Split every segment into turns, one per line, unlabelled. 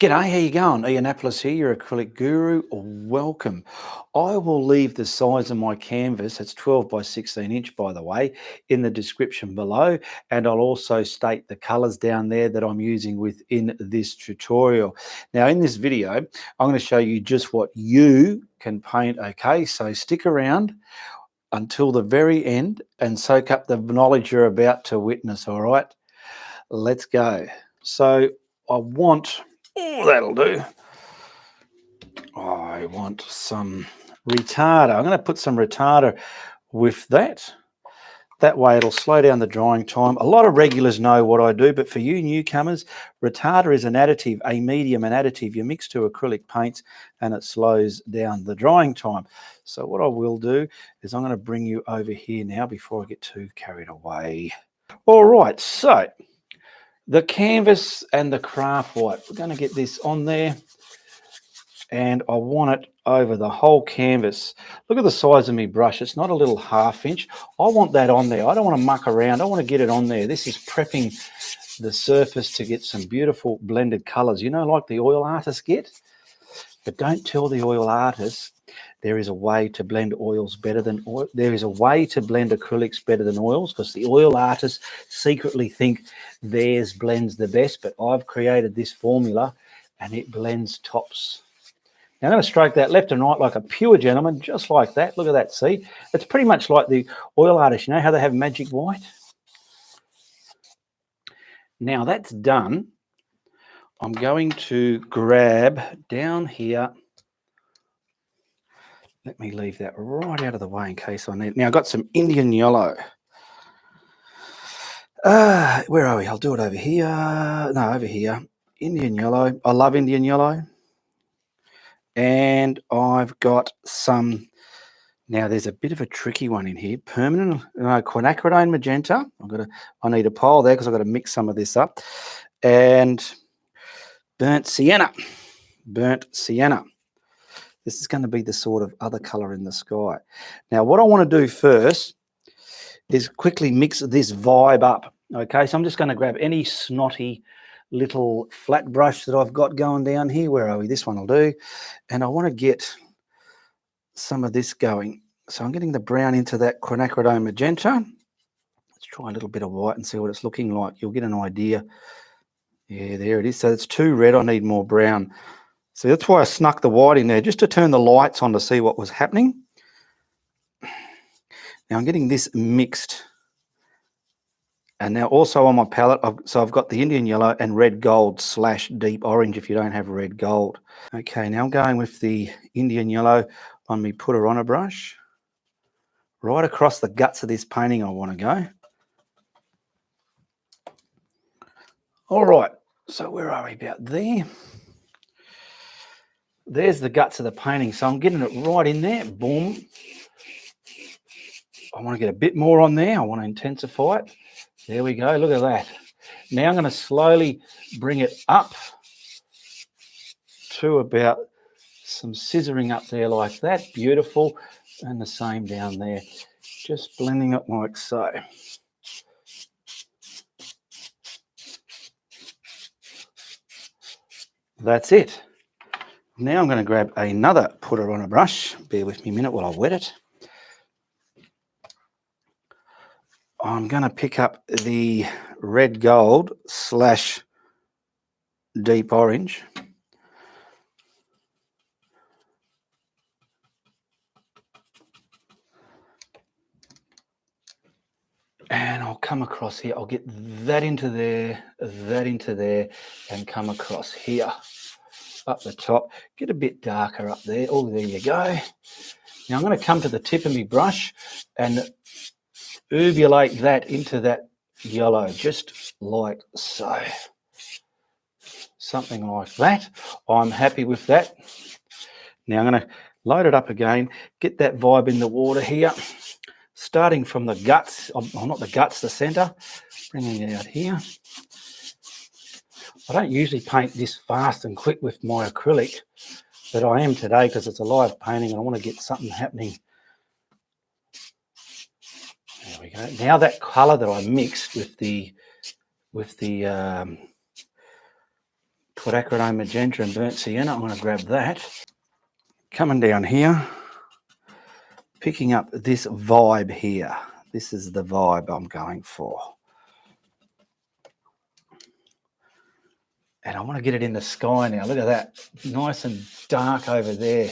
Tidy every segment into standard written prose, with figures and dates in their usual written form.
G'day, how you going? Ianapolis here, your acrylic guru. Welcome. I will leave the size of my canvas, it's 12 by 16 inch by the way, in the description below, and I'll also state the colors down there that I'm using within this tutorial. Now in this video, I'm going to show you just what you can paint, okay? So stick around until the very end and soak up the knowledge you're about to witness, all right? Let's go. So I want... Oh, that'll do. I want some retarder. I'm going to put some retarder with that. That way it'll slow down the drying time. A lot of regulars know what I do, but for you newcomers, retarder is an additive, a medium, an additive. You mix two acrylic paints and it slows down the drying time. So what I will do is I'm going to bring you over here now before I get too carried away. All right, so the canvas and the craft white, we're going to get this on there and I want it over the whole canvas. Look at the size of my brush. It's not a little ½ inch. I want that on there. I don't want to muck around. I want to get it on there. This is prepping the surface to get some beautiful blended colors, you know, like the oil artists get. But don't tell the oil artists there is a way to blend oils better than oil. There is a way to blend acrylics better than oils, because the oil artists secretly think theirs blends the best, but I've created this formula and it blends tops. Now I'm going to stroke that left and right like a pure gentleman, just like that. Look at that, see? It's pretty much like the oil artists. You know how they have magic white? Now that's done. I'm going to grab down here. Let me leave that right out of the way in case I need. Now I've got some Indian yellow. Where are we? I'll do it over here. No, over here. Indian yellow. I love Indian yellow. And I've got some. Now there's a bit of a tricky one in here. Permanent quinacridone magenta. I need a pile there because I've got to mix some of this up. And burnt sienna. Burnt sienna. This is going to be the sort of other color in the sky. Now, what I want to do first is quickly mix this vibe up. Okay, so I'm just going to grab any snotty little flat brush that I've got going down here. Where are we? This one will do. And I want to get some of this going. So I'm getting the brown into that quinacridone magenta. Let's try a little bit of white and see what it's looking like. You'll get an idea. Yeah, there it is. So it's too red. I need more brown. So that's why I snuck the white in there, just to turn the lights on to see what was happening. Now I'm getting this mixed. And now also on my palette, I've got the Indian yellow and red gold / deep orange if you don't have red gold. Okay, now I'm going with the Indian yellow on my putter on a brush. Right across the guts of this painting I want to go. All right, so where are we? About there. There's the guts of the painting. So I'm getting it right in there. Boom. I want to get a bit more on there. I want to intensify it. There we go. Look at that. Now I'm going to slowly bring it up to about some scissoring up there like that. Beautiful. And the same down there. Just blending it like so. That's it. Now I'm going to grab another putter on a brush. Bear with me a minute while I wet it. I'm going to pick up the red gold / deep orange. And I'll come across here. I'll get that into there, and come across here. Up the top, get a bit darker up there. Oh, there you go. Now I'm going to come to the tip of my brush and ovulate that into that yellow, just like so. Something like that. I'm happy with that. Now I'm going to load it up again, get that vibe in the water here, starting from the guts, not the guts, the center, bringing it out here. I don't usually paint this fast and quick with my acrylic, but I am today because it's a live painting and I want to get something happening. There we go. Now that colour that I mixed with the quinacridone magenta and burnt sienna. I'm going to grab that. Coming down here, picking up this vibe here. This is the vibe I'm going for. And I want to get it in the sky now. Look at that. Nice and dark over there.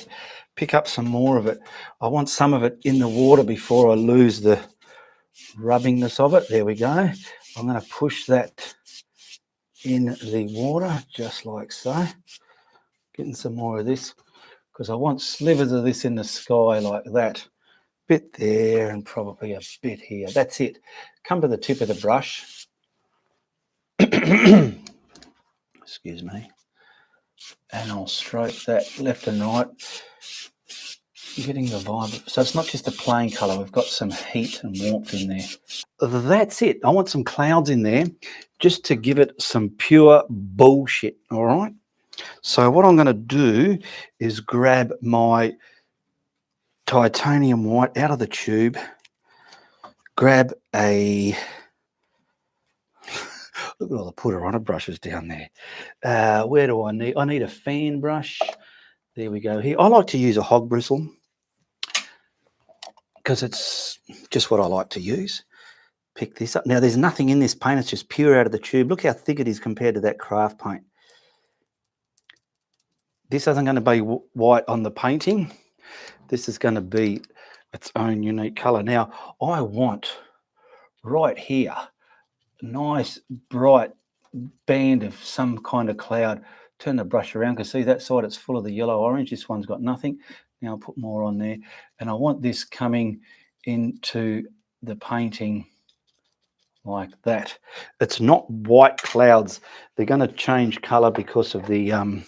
Pick up some more of it. I want some of it in the water before I lose the rubbingness of it. There we go. I'm going to push that in the water just like so. Getting some more of this because I want slivers of this in the sky like that. Bit there and probably a bit here. That's it. Come to the tip of the brush. Excuse me. And I'll stroke that left and right. Getting the vibe. So it's not just a plain colour. We've got some heat and warmth in there. That's it. I want some clouds in there just to give it some pure bullshit. All right. So what I'm going to do is grab my titanium white out of the tube. Grab a... Look at all the Putterana brushes down there. Where do I need? I need a fan brush. There we go. Here, I like to use a hog bristle because it's just what I like to use. Pick this up. Now, there's nothing in this paint. It's just pure out of the tube. Look how thick it is compared to that craft paint. This isn't going to be white on the painting. This is going to be its own unique colour. Now, I want right here nice bright band of some kind of cloud. Turn the brush around because see that side it's full of the yellow orange. This one's got nothing. Now I'll put more on there, and I want this coming into the painting like that. It's not white clouds. They're going to change color because of the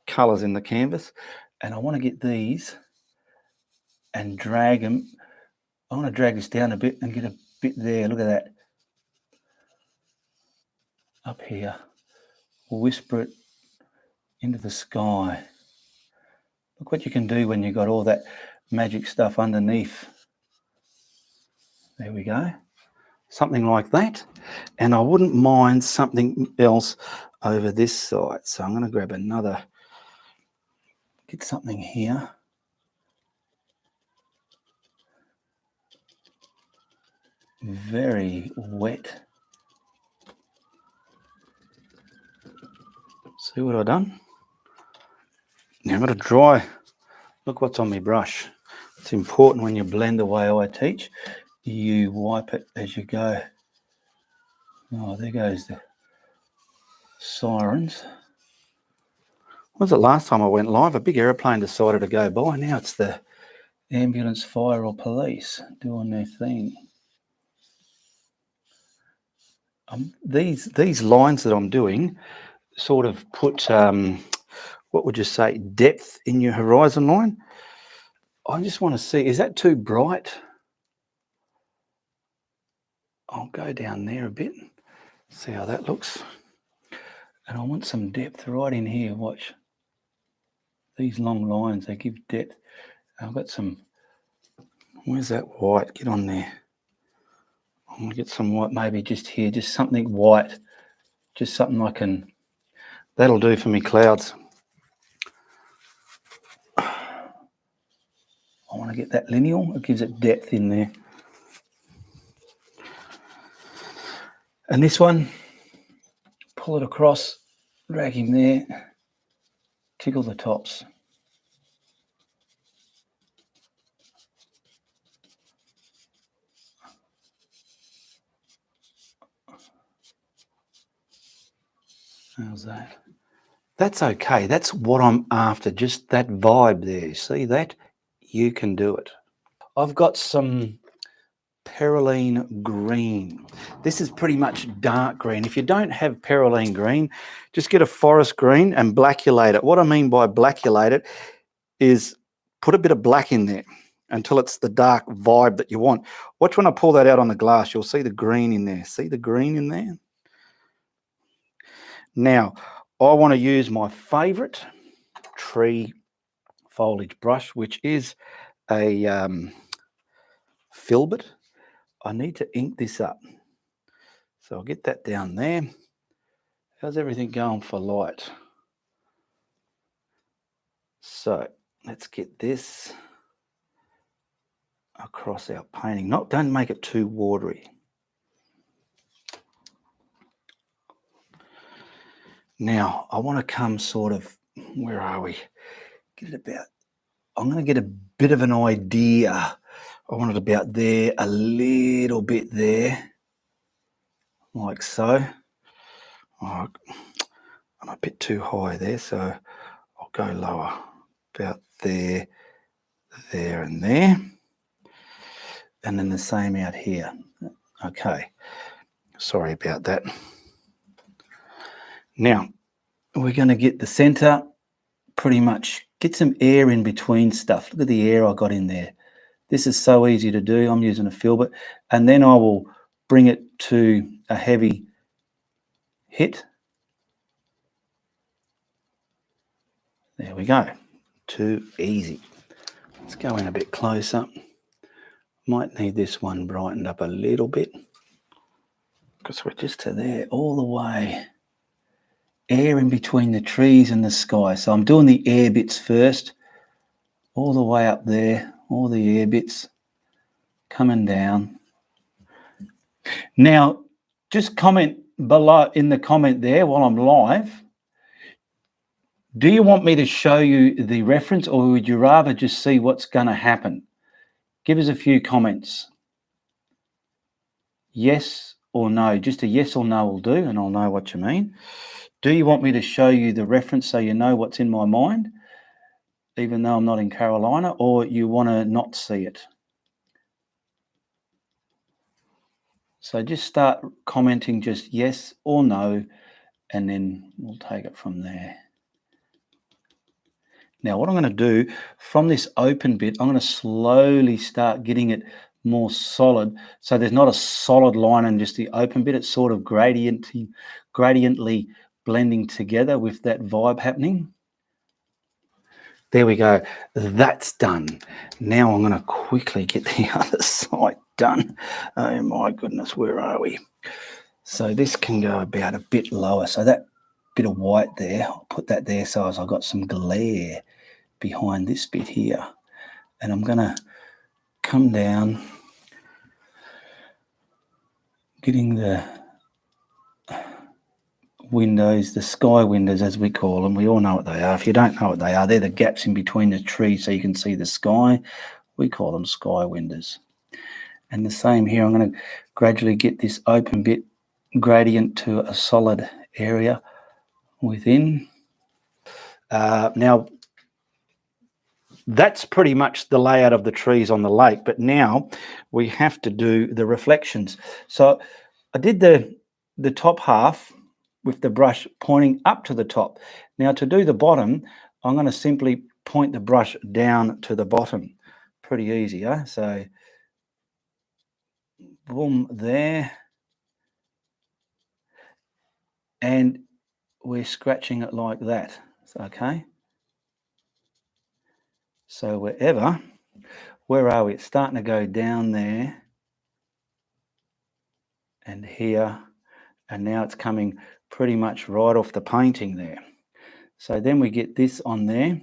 colors in the canvas, and I want to get these and drag them. I want to drag this down a bit and get a bit there. Look at that. Up here. We'll whisper it into the sky. Look what you can do when you've got all that magic stuff underneath. There we go. Something like that. And I wouldn't mind something else over this side. So I'm going to grab another, get something here. Very wet. See what I've done? Now I've got to dry. Look what's on my brush. It's important when you blend the way I teach. You wipe it as you go. Oh, there goes the sirens. When was it last time I went live? A big aeroplane decided to go by. Now it's the ambulance, fire or police doing their thing. These lines that I'm doing sort of put, what would you say, depth in your horizon line. I just want to see, is that too bright? I'll go down there a bit, see how that looks. And I want some depth right in here. Watch. These long lines, they give depth. I've got some, where's that white? Get on there. I'm going to get some white maybe just here, just something white. Just something I can, that'll do for me clouds. I want to get that lineal, it gives it depth in there. And this one, pull it across, drag him there, tickle the tops. How's that? That's okay. That's what I'm after, just that vibe there. See that? You can do it. I've got some perrylean green. This is pretty much dark green. If you don't have perrylean green, just get a forest green and blackulate it. What I mean by blackulate it is put a bit of black in there until it's the dark vibe that you want. Watch when I pull that out on the glass, you'll see the green in there. See the green in there? Now, I want to use my favorite tree foliage brush, which is a filbert. I need to ink this up. So I'll get that down there. How's everything going for light? So let's get this across our painting. Don't make it too watery. Now I want to come sort of, where are we? Get it about, I'm going to get a bit of an idea. I want it about there, a little bit there, like so. Oh, I'm a bit too high there, so I'll go lower, about there, there and there. And then the same out here. Okay, sorry about that. Now, we're going to get the center, pretty much get some air in between stuff. Look at the air I got in there. This is so easy to do. I'm using a filbert. And then I will bring it to a heavy hit. There we go. Too easy. Let's go in a bit closer. Might need this one brightened up a little bit, because we're just to there all the way. Air in between the trees and the sky. So I'm doing the air bits first, all the way up there, all the air bits coming down. Now, just comment below in the comment there while I'm live. Do you want me to show you the reference, or would you rather just see what's going to happen? Give us a few comments. Yes or no. Just a yes or no will do, and I'll know what you mean. Do you want me to show you the reference so you know what's in my mind, even though I'm not in Carolina, or you want to not see it? So just start commenting just yes or no, and then we'll take it from there. Now, what I'm going to do from this open bit, I'm going to slowly start getting it more solid. So there's not a solid line in just the open bit. It's sort of gradiently blending together with that vibe happening. There we go. That's done. Now I'm going to quickly get the other side done. Oh my goodness, where are we? So this can go about a bit lower. So that bit of white there, I'll put that there so as I've got some glare behind this bit here. And I'm going to come down, getting the windows, the sky windows as we call them. We all know what they are. If you don't know what they are, they're the gaps in between the trees so you can see the sky. We call them sky windows. And the same here, I'm going to gradually get this open bit gradient to a solid area within. Now, that's pretty much the layout of the trees on the lake, but now we have to do the reflections. So I did the top half with the brush pointing up to the top. Now to do the bottom, I'm going to simply point the brush down to the bottom. Pretty easy, huh? So boom there. And we're scratching it like that. Okay. So where are we? It's starting to go down there and here, and now it's coming pretty much right off the painting there. So then we get this on there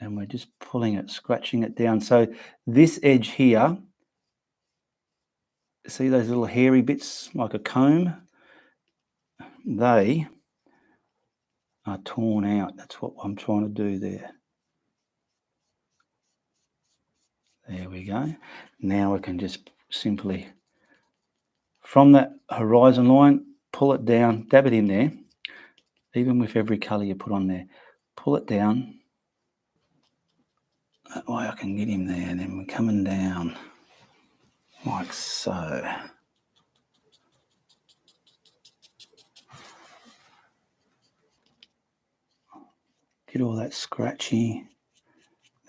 and we're just pulling it, scratching it down. So this edge here, see those little hairy bits like a comb? They are torn out. That's what I'm trying to do there. There we go. Now we can just simply, from that horizon line, pull it down, dab it in there, even with every colour you put on there. Pull it down. That way I can get him there, and then we're coming down like so. Get all that scratchy.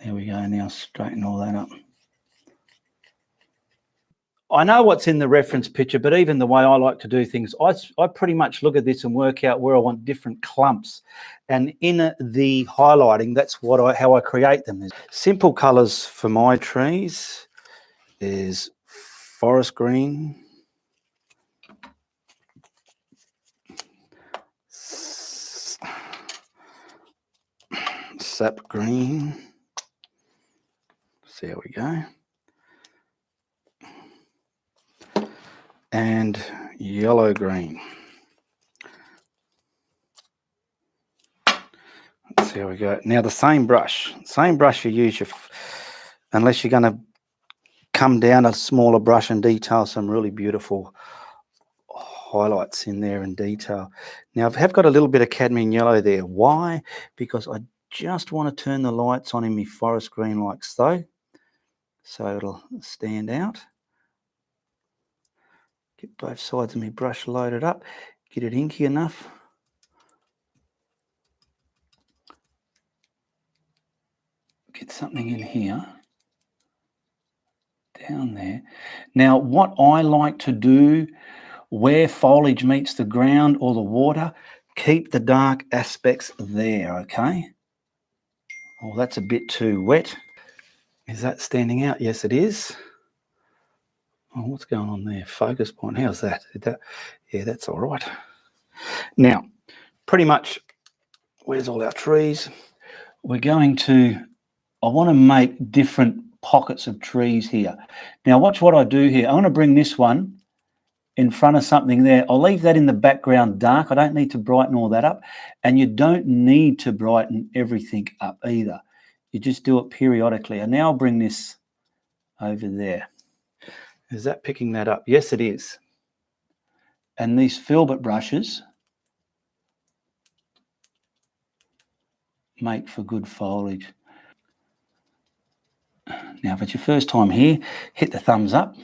There we go. Now straighten all that up. I know what's in the reference picture, but even the way I like to do things, I pretty much look at this and work out where I want different clumps. And in the highlighting, that's how I create them. Simple colours for my trees is forest green, sap green. So there we go. And yellow green. There we go. Now the same brush you use unless you're going to come down a smaller brush and detail some really beautiful highlights in there and detail. Now I have got a little bit of cadmium yellow there. Why? Because I just want to turn the lights on in my forest green like so. So it'll stand out. Get both sides of my brush loaded up. Get it inky enough. Get something in here. Down there. Now what I like to do where foliage meets the ground or the water, keep the dark aspects there, okay? Oh, that's a bit too wet. Is that standing out? Yes, it is. Oh, what's going on there? Focus point. How's that? Yeah, that's all right. Now, pretty much, where's all our trees? We're going to, I want to make different pockets of trees here. Now, watch what I do here. I want to bring this one in front of something there. I'll leave that in the background dark. I don't need to brighten all that up. And you don't need to brighten everything up either. You just do it periodically. And now I'll bring this over there. Is that picking that up? Yes, it is. And these filbert brushes make for good foliage. Now, if it's your first time here, hit the thumbs up.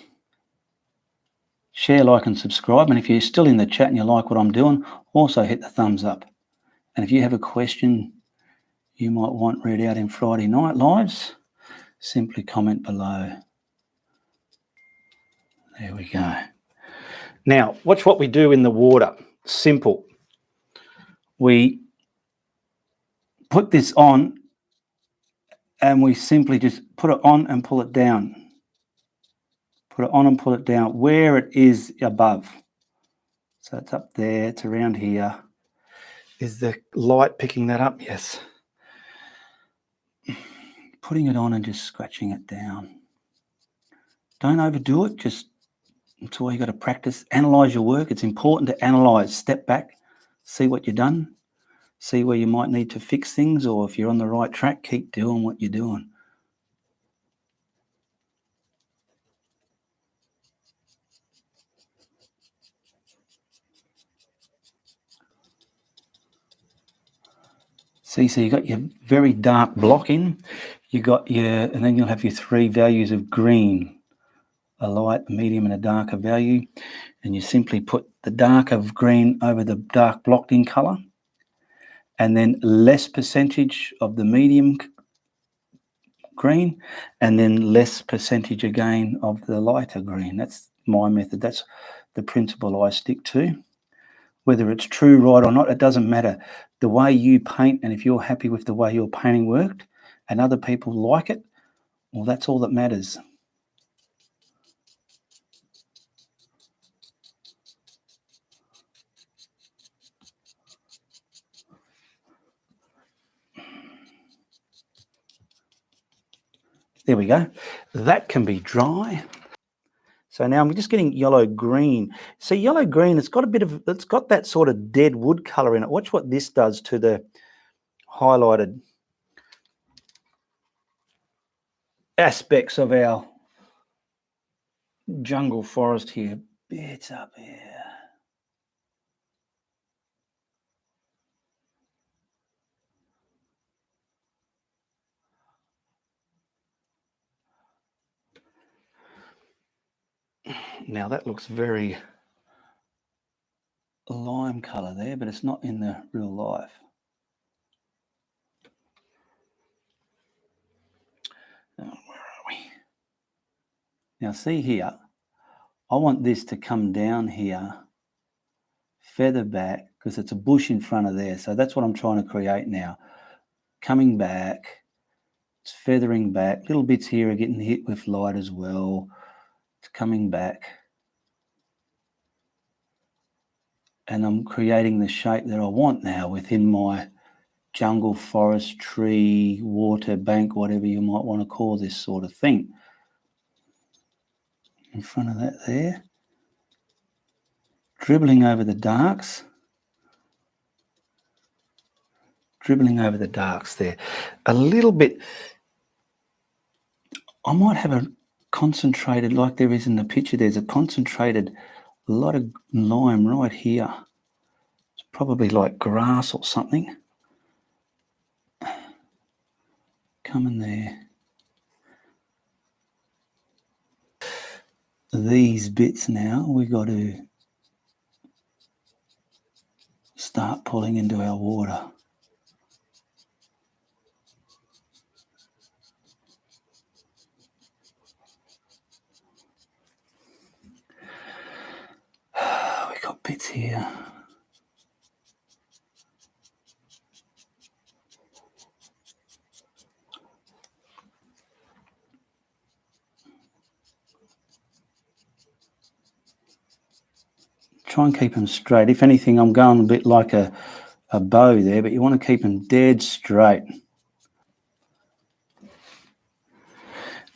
Share, like and subscribe. And if you're still in the chat and you like what I'm doing, also hit the thumbs up. And if you have a question you might want read out in Friday night lives, simply comment below. There we go. Now, watch what we do in the water. Simple. We put this on and we simply just put it on and pull it down. Put it on and pull it down where it is above. So it's up there, it's around here. Is the light picking that up? Yes. Putting it on and just scratching it down. Don't overdo it, just that's all you got to practice. Analyze your work. It's important to analyze. Step back, see what you've done, see where you might need to fix things, or if you're on the right track, keep doing what you're doing. See, so you got your very dark block in, you got your, and then you'll have your three values of green, a light, a medium, and a darker value. And you simply put the darker green over the dark blocked in color, and then less percentage of the medium green, and then less percentage again of the lighter green. That's my method. That's the principle I stick to. Whether it's true, right or not, it doesn't matter. The way you paint, and if you're happy with the way your painting worked and other people like it, well, that's all that matters. There we go. That can be dry. So now I'm just getting yellow green. See, yellow green, it's got that sort of dead wood color in it. Watch what this does to the highlighted aspects of our jungle forest here. Bits up here. Now that looks very lime color there, but it's not in the real life. Oh, where are we? Now see here, I want this to come down here, feather back, because it's a bush in front of there. So that's what I'm trying to create now. Coming back, it's feathering back. Little bits here are getting hit with light as well. It's coming back. And I'm creating the shape that I want now within my jungle, forest, tree, water, bank, whatever you might want to call this sort of thing. In front of that there. Dribbling over the darks. Dribbling over the darks there. A little bit. I might have a concentrated, like there is in the picture, there's a concentrated, a lot of lime right here. It's probably like grass or something. Coming there. These bits now, we got to start pulling into our water. We got bits here. Try and keep them straight. If anything, I'm going a bit like a bow there, but you want to keep them dead straight.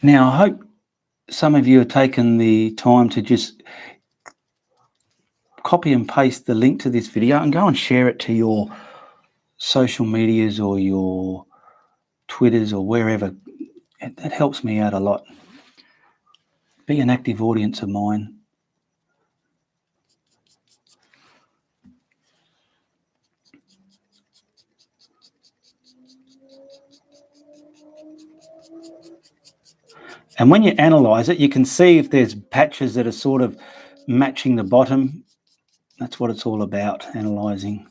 Now, I hope some of you have taken the time to just copy and paste the link to this video and go and share it to your social medias or your Twitters or wherever. That helps me out a lot. Be an active audience of mine. And when you analyze it, you can see if there's patches that are sort of matching the bottom. That's what it's all about, analyzing.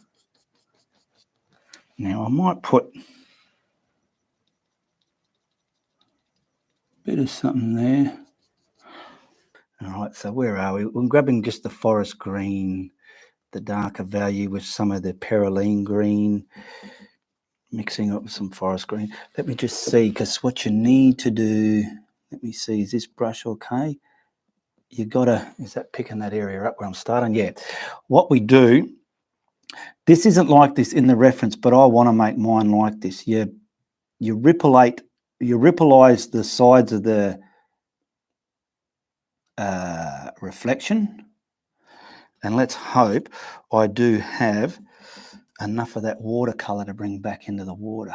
Now I might put a bit of something there. All right, so where are we? We're grabbing just the forest green, the darker value with some of the perrylean green, mixing up with some forest green. Let me just see, because what you need to do, let me see, is this brush okay? You gotta, is that picking that area up where I'm starting? Yeah. What we do, this isn't like this in the reference, but I want to make mine like this. You rippleize the sides of the reflection, and let's hope I do have enough of that watercolor to bring back into the water.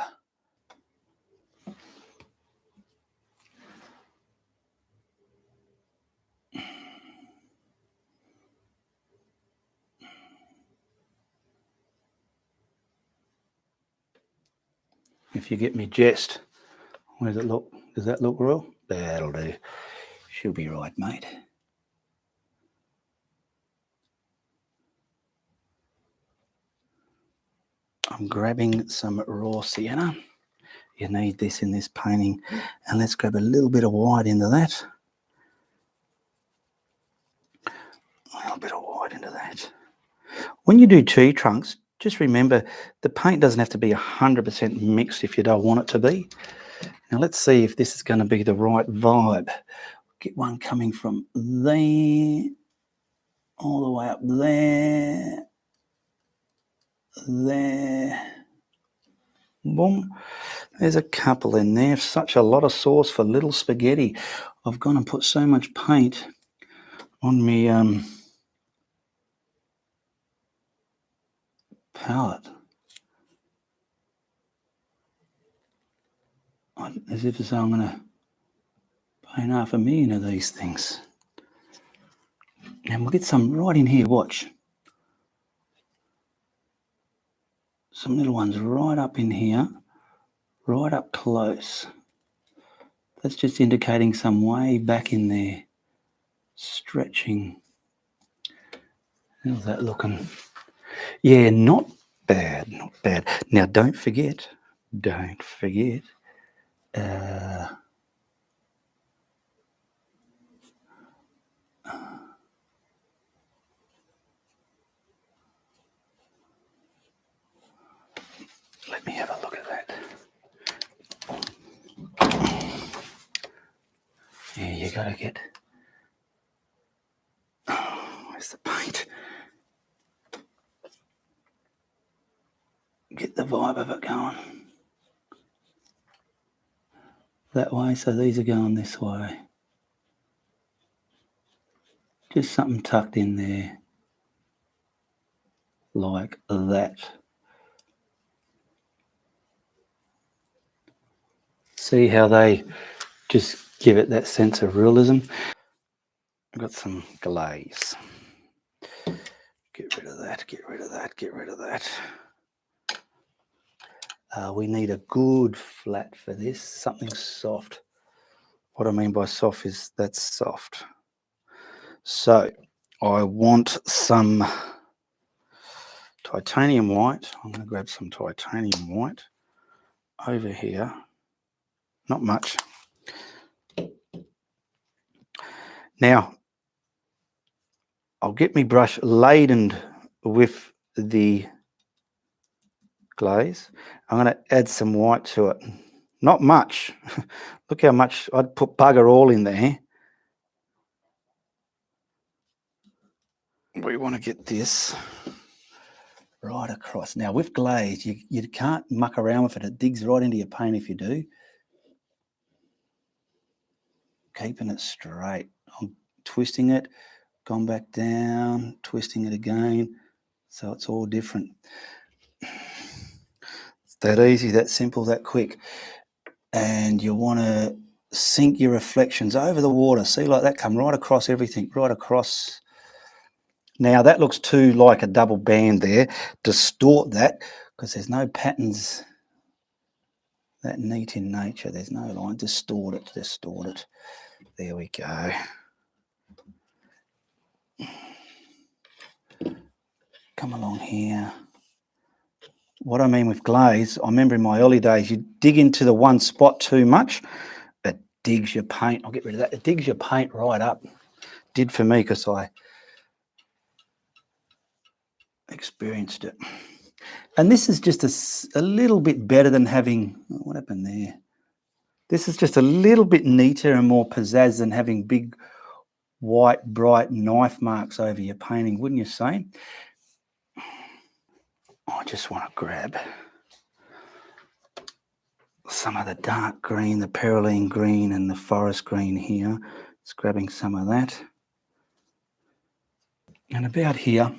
If you get me jest, where does it look? Does that look real? That'll do. She'll be right, mate. I'm grabbing some raw sienna. You need this in this painting. And let's grab a little bit of white into that. A little bit of white into that. When you do tree trunks, just remember the paint doesn't have to be 100% mixed if you don't want it to be. Now let's see if this is going to be the right vibe. Get one coming from there, all the way up there, there. Boom. There's a couple in there. Such a lot of sauce for little spaghetti. I've gone and put so much paint on me palette. As if to say I'm going to paint 500,000 of these things. And we'll get some right in here, watch. Some little ones right up in here, right up close. That's just indicating some way back in there, stretching. How's that looking? Yeah, not bad, not bad. Now don't forget, let me have a look at that. Yeah, you gotta get, where's the paint? get the vibe of it going. That way, so these are going this way. Just something tucked in there, like that. See how they just give it that sense of realism. I've got some glaze. Get rid of that, get rid of that, get rid of that. We need a good flat for this, something soft. What I mean by soft is that's soft. So I want some titanium white. I'm going to grab some titanium white over here. Not much. Now, I'll get my brush laden with the glaze. I'm going to add some white to it. Not much. Look how much I'd put bugger all in there. We want to get this right across. Now with glaze, you can't muck around with it. It digs right into your paint if you do. Keeping it straight. I'm twisting it, gone back down, twisting it again. So it's all different. It's that easy, that simple, that quick. And you want to sink your reflections over the water. See, like that, come right across everything, right across. Now that looks too like a double band there. Distort that because there's no patterns that neat in nature. There's no line. Distort it, distort it. There we go. Come along here. What I mean with glaze, I remember in my early days, you dig into the one spot too much, it digs your paint. I'll get rid of that. It digs your paint right up. Did for me because I experienced it. And this is just a little bit better than having, what happened there? This is just a little bit neater and more pizzazz than having big, white, bright knife marks over your painting, wouldn't you say? I just want to grab some of the dark green, the perrylean green and the forest green here. Just grabbing some of that. And about here,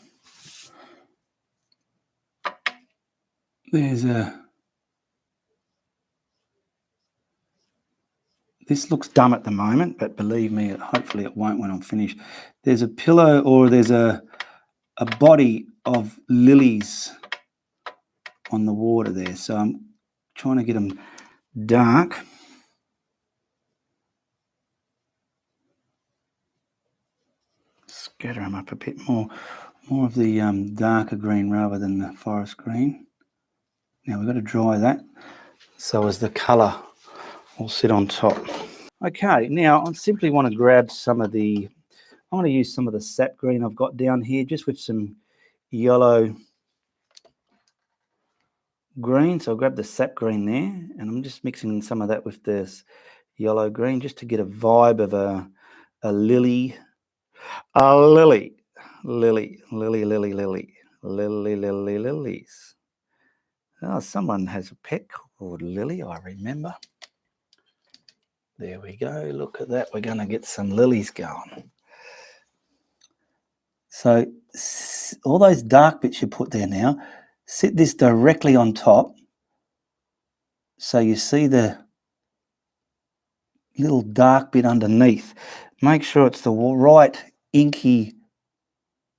there's this looks dumb at the moment, but believe me, hopefully it won't when I'm finished. There's a pillow or there's a body of lilies on the water there. So I'm trying to get them dark. Scatter them up a bit more of the darker green rather than the forest green. Now we've got to dry that so as the colour will sit on top. Okay, now I simply want to grab some of the, I want to use some of the sap green I've got down here just with some yellow green. So I'll grab the sap green there and I'm just mixing some of that with this yellow green just to get a vibe of a lily. A lily. Lily, lily, lily, lily. Lily, lily, lilies. Oh, someone has a pet called Lily, I remember. There we go. Look at that. We're going to get some lilies going. So all those dark bits you put there now, sit this directly on top so you see the little dark bit underneath. Make sure it's the right inky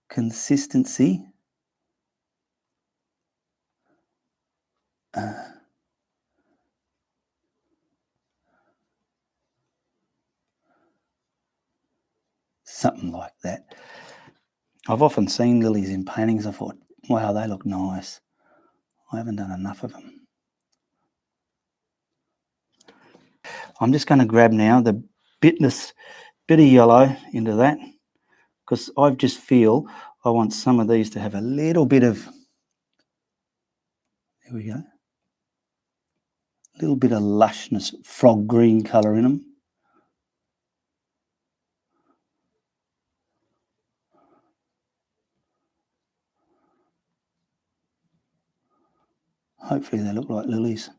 consistency. Something like that. I've often seen lilies in paintings. I thought, wow, they look nice. I haven't done enough of them. I'm just going to grab now the bit of yellow into that because I just feel I want some of these to have a little bit of, there we go, a little bit of lushness, frog green colour in them. Hopefully they look like lilies.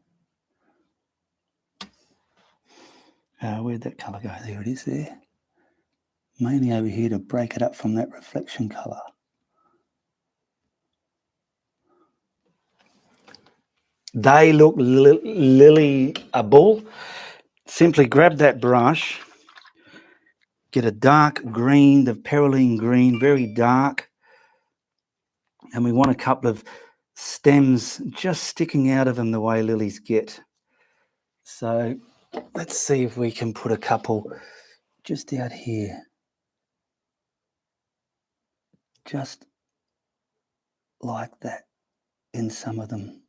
Where'd that colour go? There it is there. Mainly over here to break it up from that reflection colour. They look lilyable. Simply grab that brush, get a dark green, the perrylean green, very dark. And we want a couple of stems just sticking out of them the way lilies get. So let's see if we can put a couple just out here. Just like that in some of them.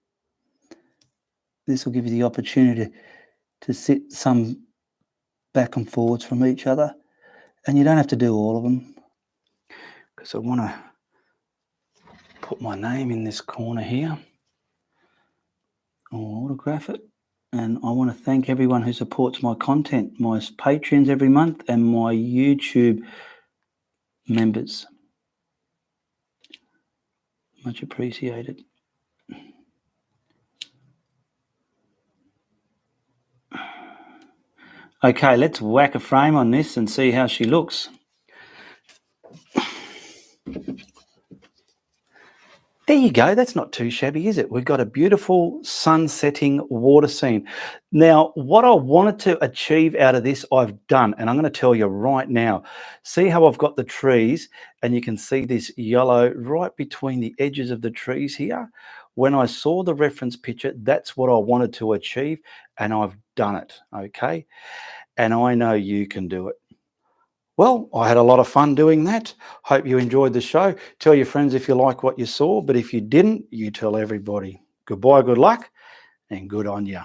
This will give you the opportunity to sit some back and forwards from each other. And you don't have to do all of them, because I want to put my name in this corner here. I'll autograph it. And I want to thank everyone who supports my content, my Patreons every month and my YouTube members. Much appreciated. Okay, let's whack a frame on this and see how she looks. There you go. That's not too shabby, is it? We've got a beautiful sun-setting water scene. Now, what I wanted to achieve out of this, I've done, and I'm going to tell you right now. See how I've got the trees, and you can see this yellow right between the edges of the trees here. When I saw the reference picture, that's what I wanted to achieve, and I've done it, okay? And I know you can do it. Well, I had a lot of fun doing that. Hope you enjoyed the show. Tell your friends if you like what you saw, but if you didn't, you tell everybody. Goodbye, good luck, and good on you.